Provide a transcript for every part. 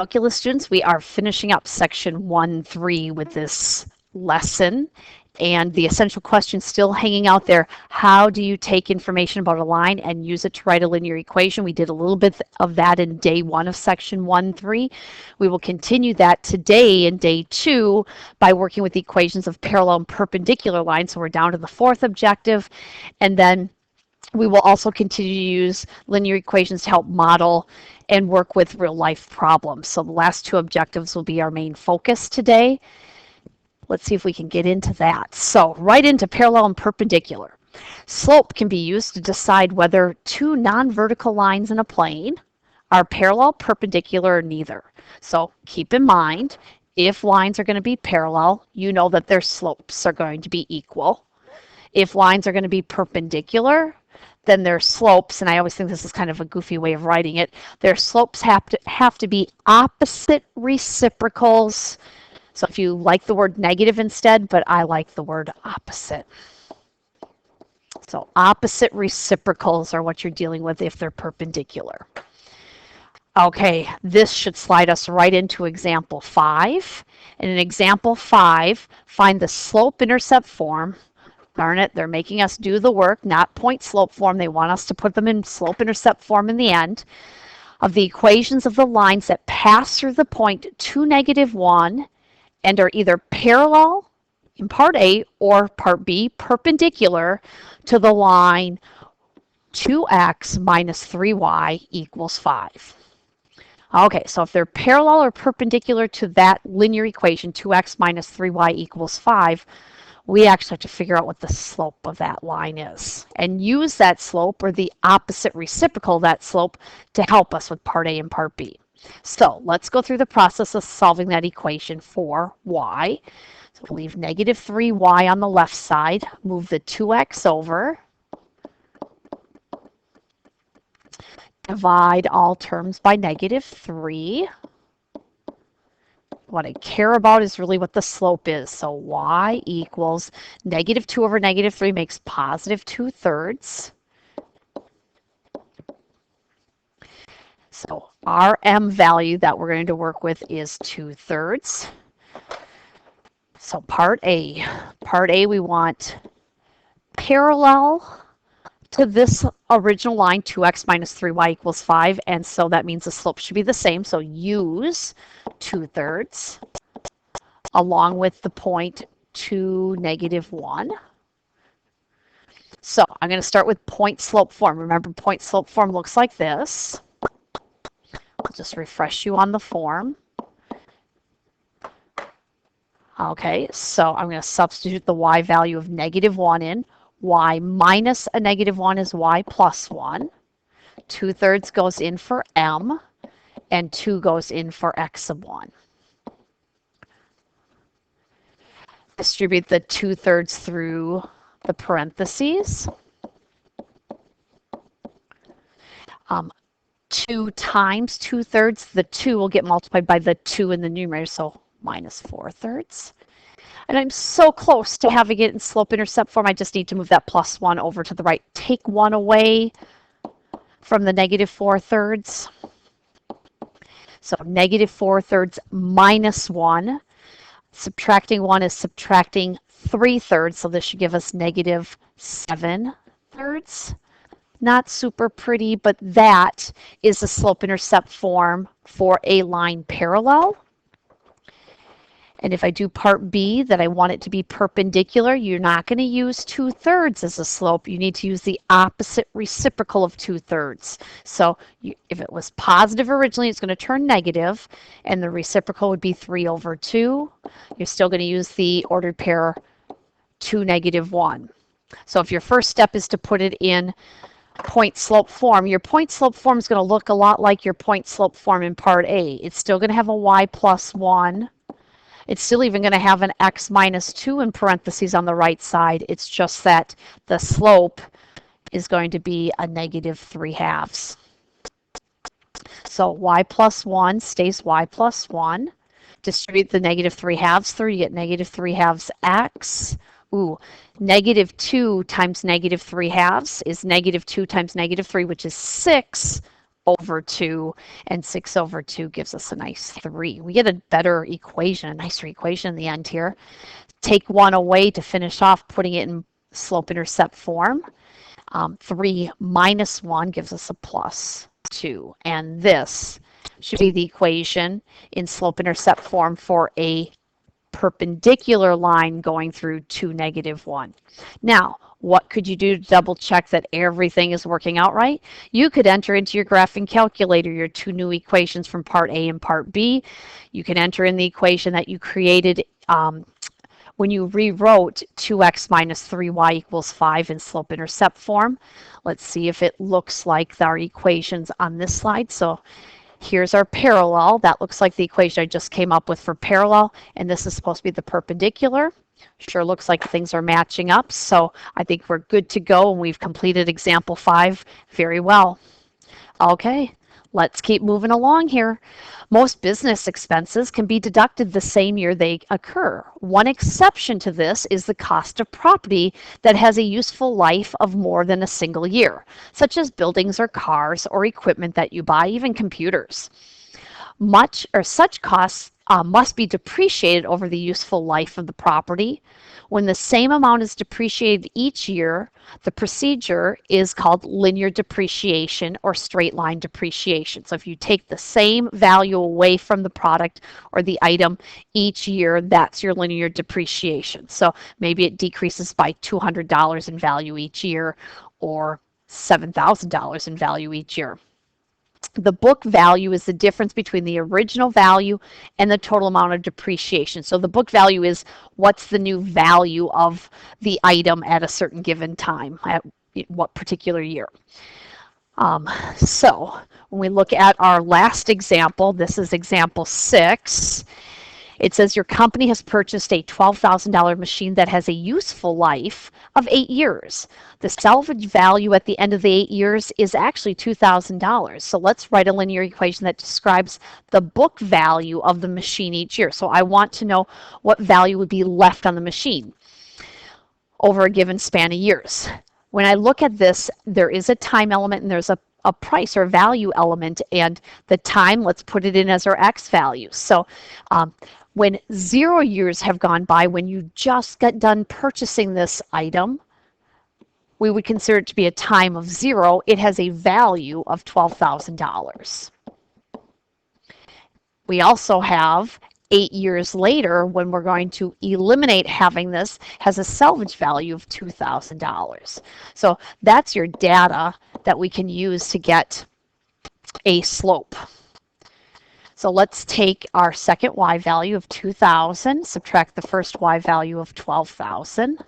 calculus students, we are finishing up section 1-3 with this lesson. And the essential question still hanging out there, how do you take information about a line and use it to write a linear equation? We did a little bit of that in day 1 of section 1-3. We will continue that today in day 2 by working with the equations of parallel and perpendicular lines. So we're down to the 4th objective. And then we will also continue to use linear equations to help model and work with real life problems. So the last 2 objectives will be our main focus today. Let's see if we can get into that. So right into parallel and perpendicular. Slope can be used to decide whether 2 non-vertical lines in a plane are parallel, perpendicular, or neither. So keep in mind, if lines are going to be parallel, you know that their slopes are going to be equal. If lines are going to be perpendicular, then their slopes, and I always think this is kind of a goofy way of writing it, their slopes have to be opposite reciprocals. So if you like the word negative instead, but I like the word opposite. So opposite reciprocals are what you're dealing with if they're perpendicular. Okay, this should slide us right into example 5. And in example 5, find the slope-intercept form. Darn it, they're making us do the work, not point-slope form. They want us to put them in slope-intercept form in the end, of the equations of the lines that pass through the point 2, -1, and are either parallel in part A or part B, perpendicular to the line 2x minus 3y equals 5. Okay, so if they're parallel or perpendicular to that linear equation, 2x minus 3y equals 5, we actually have to figure out what the slope of that line is and use that slope or the opposite reciprocal of that slope to help us with part A and part B. So let's go through the process of solving that equation for y. So we'll leave -3y on the left side, move the 2x over, divide all terms by -3. What I care about is really what the slope is. So y equals -2 over -3 makes positive 2/3. So our m value that we're going to work with is 2/3. So part A. Part A, we want parallel to this original line, 2x minus 3y equals 5, and so that means the slope should be the same. So use 2/3 along with the point 2, -1. So I'm going to start with point slope form. Remember, point slope form looks like this. I'll just refresh you on the form. Okay, so I'm going to substitute the y value of -1 in. Y minus a -1 is y plus 1. 2/3 goes in for m, and 2 goes in for x sub 1. Distribute the 2/3 through the parentheses. 2 times 2/3, the 2 will get multiplied by the 2 in the numerator, so minus 4/3. And I'm so close to having it in slope-intercept form, I just need to move that plus 1 over to the right. Take 1 away from the -4/3. So -4/3 minus 1. Subtracting 1 is subtracting 3/3, so this should give us -7/3. Not super pretty, but that is the slope-intercept form for a line parallel. And if I do part B, that I want it to be perpendicular, you're not going to use 2/3 as a slope. You need to use the opposite reciprocal of 2/3. So if it was positive originally, it's going to turn negative, and the reciprocal would be 3/2. You're still going to use the ordered pair 2, -1. So if your first step is to put it in point slope form, your point slope form is going to look a lot like your point slope form in part A. It's still going to have a y plus 1. It's still even going to have an x minus 2 in parentheses on the right side. It's just that the slope is going to be a -3/2. So y plus 1 stays y plus 1. Distribute the -3/2 through, you get -3/2 x. Ooh, -2 times -3/2 is -2 times -3, which is 6 over 2, and 6 over 2 gives us a nice 3. We get a better equation, a nicer equation in the end here. Take 1 away to finish off, putting it in slope-intercept form. 3 minus 1 gives us a plus 2. And this should be the equation in slope-intercept form for a perpendicular line going through 2, negative 1. Now, what could you do to double check that everything is working out right? You could enter into your graphing calculator your 2 new equations from part A and part B. You can enter in the equation that you created when you rewrote 2x minus 3y equals 5 in slope-intercept form. Let's see if it looks like our equations on this slide. So here's our parallel. That looks like the equation I just came up with for parallel, and this is supposed to be the perpendicular. Sure looks like things are matching up, so I think we're good to go, and we've completed example 5 very well. Okay, let's keep moving along here. Most business expenses can be deducted the same year they occur. One exception to this is the cost of property that has a useful life of more than a single year, such as buildings or cars or equipment that you buy, even computers. Such costs must be depreciated over the useful life of the property. When the same amount is depreciated each year, the procedure is called linear depreciation or straight line depreciation. So if you take the same value away from the product or the item each year, that's your linear depreciation. So maybe it decreases by $200 in value each year or $7,000 in value each year. The book value is the difference between the original value and the total amount of depreciation. So the book value is what's the new value of the item at a certain given time, at what particular year. So when we look at our last example, this is example 6. It says your company has purchased a $12,000 machine that has a useful life of 8 years. The salvage value at the end of the 8 years is actually $2,000. So let's write a linear equation that describes the book value of the machine each year. So I want to know what value would be left on the machine over a given span of years. When I look at this, there is a time element and there's a price or value element, and the time, let's put it in as our X value. So when 0 years have gone by, when you just got done purchasing this item, we would consider it to be a time of 0. It has a value of $12,000. We also have 8 years later, when we're going to eliminate having this, has a salvage value of $2,000. So that's your data that we can use to get a slope. So let's take our second y value of 2,000, subtract the first y value of 12,000,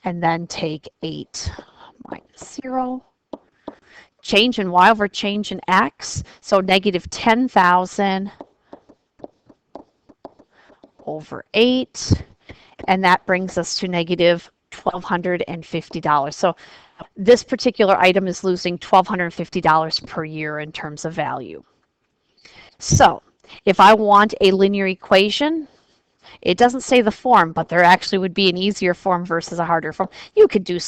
and then take 8 minus 0. Change in y over change in x, so negative 10,000 over 8, and that brings us to negative $1,250. So this particular item is losing $1,250 per year in terms of value. So if I want a linear equation, it doesn't say the form, but there actually would be an easier form versus a harder form. You could do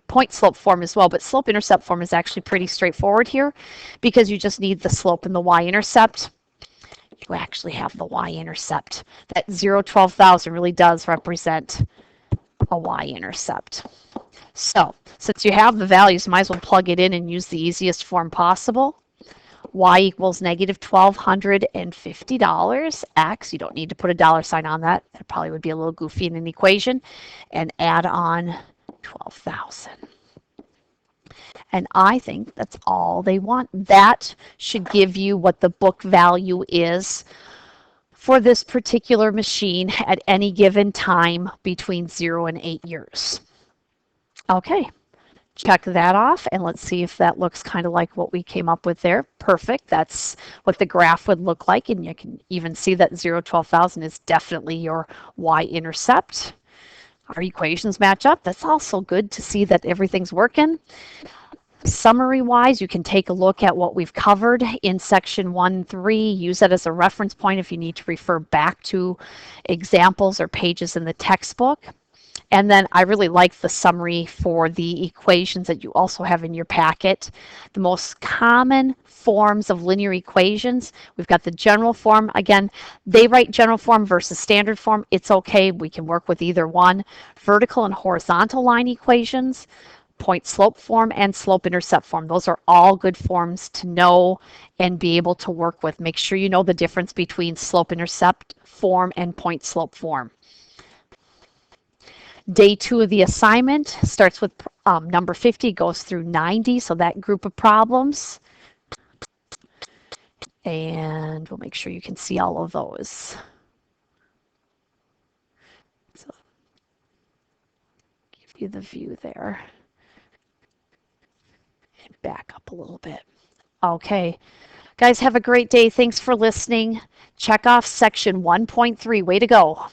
point slope form as well, but slope intercept form is actually pretty straightforward here because you just need the slope and the y-intercept. You actually have the y-intercept. That 0, 12,000 really does represent a y-intercept. So since you have the values, you might as well plug it in and use the easiest form possible. Y equals negative $1,250. X, you don't need to put a dollar sign on that. That probably would be a little goofy in an equation. And add on 12,000. And I think that's all they want. That should give you what the book value is for this particular machine at any given time between 0 and 8 years. Okay. Check that off, and let's see if that looks kind of like what we came up with there. Perfect. That's what the graph would look like, and you can even see that 0, 12,000 is definitely your y-intercept. Our equations match up. That's also good to see that everything's working. Summary-wise, you can take a look at what we've covered in section 1.3. Use that as a reference point if you need to refer back to examples or pages in the textbook. And then I really like the summary for the equations that you also have in your packet. The most common forms of linear equations, we've got the general form. Again, they write general form versus standard form. It's okay. We can work with either one. Vertical and horizontal line equations, point slope form, and slope intercept form. Those are all good forms to know and be able to work with. Make sure you know the difference between slope intercept form and point slope form. Day 2 of the assignment starts with number 50, goes through 90, so that group of problems. And we'll make sure you can see all of those. So give you the view there. And back up a little bit. Okay. Guys, have a great day. Thanks for listening. Check off section 1.3. Way to go.